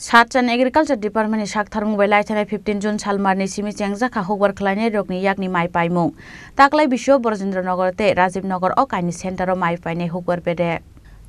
Satchan Agriculture Department is Shakhtar Mobile 15 June Salmarni Simi Changzaka Howar Kleine Rokni Yakni Mai Paimung. Taklai Bisho Borjendra Nagar Te Rajiv Nagar Okaini Center of Mai Paine Howar Bede.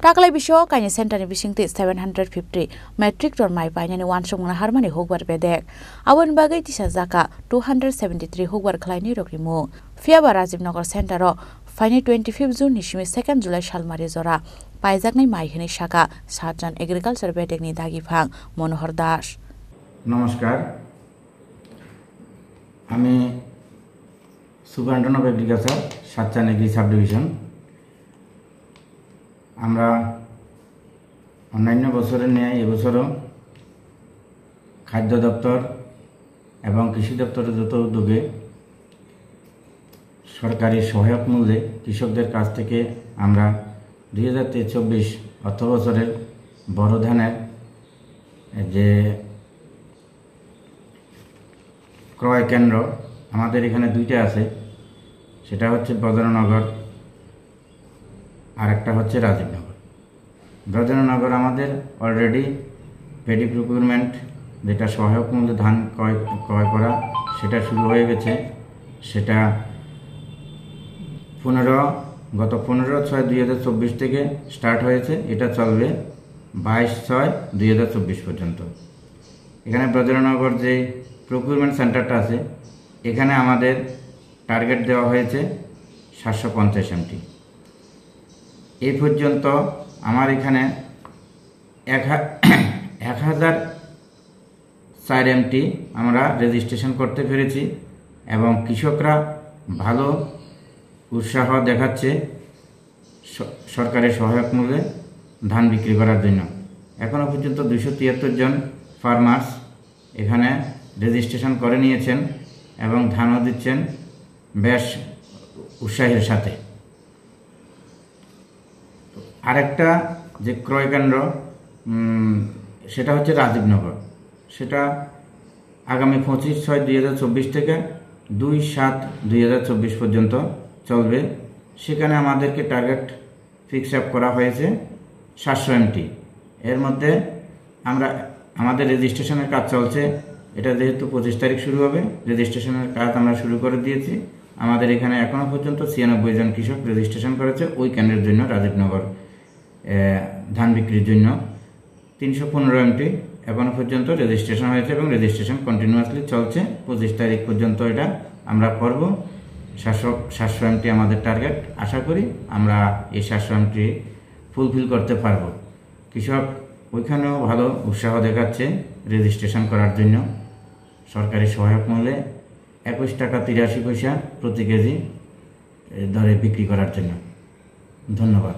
Taklai Bisho Kaini Center in Bishingti 750 metric ton Mai Paine and one Shungna Harmony Howar Bede. Awan Bagay Tisazaka 273 Howar Kleine Rokrimu. Fiaba Rajiv Nagar Center of Fine 25 June Nishimi 2nd July Shalmari Zora. Paizaknai Maihini Shaka, Satchan Agriculture Betekni Dagifang, Monohar Das. Namaskar. Ami Superintendent of Agriculture, Satchan Agri Subdivision. আমরা অন্যান্য বছরের ন্যায় এবছরও খাদ্য দপ্তর এবং কৃষি দপ্তরের যৌথ উদ্যোগে সরকারি সহায়ক মূল্যে কৃষকদের কাছ থেকে আমরা 2023-24 অর্থবছরের বড় ধানের যে ক্রয় কেন্দ্র আমাদের এখানে দুইটা আছে, সেটা হচ্ছে ব্রজনগর আর একটা হচ্ছে রাজীবনগর। ব্রজনগর আমাদের অলরেডি পেডি প্রকিউরমেন্ট যেটা সহায়ক মূল্যে ধান ক্রয় করা সেটা শুরু হয়ে গেছে। সেটা গত 15/6/2024 থেকে স্টার্ট হয়েছে। এটা চলবে 22/6/2024 পর্যন্ত। এখানে ব্রজনগর যে প্রকিউরমেন্ট সেন্টারটা আছে এখানে আমাদের টার্গেট দেওয়া হয়েছে 750 MT। এই পর্যন্ত আমার এখানে 1004 MT আমরা রেজিস্ট্রেশন করতে পেরেছি এবং কৃষকরা ভালো উৎসাহ দেখাচ্ছে সরকারের সহায়ক মূল্যে ধান বিক্রি করার জন্য। এখনো পর্যন্ত 273 জন ফার্মার্স এখানে রেজিস্ট্রেশন করে নিয়েছেন এবং ধানও দিচ্ছেন বেশ উৎসাহের সাথে। আরেকটা যে ক্রয় কেন্দ্র সেটা হচ্ছে রাজীবনগর। সেটা আগামী 25/6/2024 থেকে 2/7/2024 পর্যন্ত চলবে। সেখানে আমাদেরকে টার্গেট ফিক্স আপ করা হয়েছে 700 MT। এর মধ্যে আমাদের রেজিস্ট্রেশনের কাজ চলছে। এটা যেহেতু 25 তারিখ শুরু হবে, রেজিস্ট্রেশনের কাজ আমরা শুরু করে দিয়েছি। আমাদের এখানে এখনো পর্যন্ত 96 জন কৃষক রেজিস্ট্রেশন করেছে ওই কেন্দ্রের জন্য, রাজীবনগর ধান বিক্রির জন্য। 315 MT এখনো পর্যন্ত রেজিস্ট্রেশন হয়েছে এবং রেজিস্ট্রেশন কন্টিনিউয়াসলি চলছে। 25 তারিখ পর্যন্ত এটা আমরা করব। 700 MT আমাদের টার্গেট। আশা করি আমরা এই 700 MT ফুলফিল করতে পারব। কৃষক ওইখানেও ভালো উৎসাহ দেখাচ্ছে রেজিস্ট্রেশন করার জন্য। সরকারি সহায়ক মূল্যে 21 টাকা 83 পয়সা প্রতি কেজি দরে বিক্রি করার জন্য। ধন্যবাদ।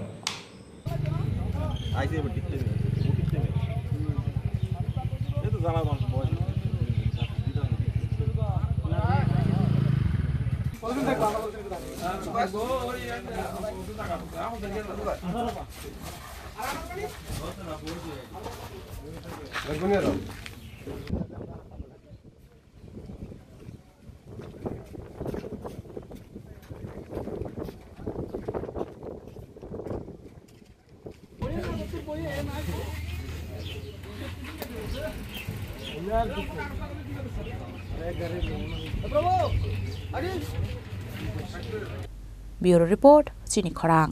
Bureau Report, Chini Khorang.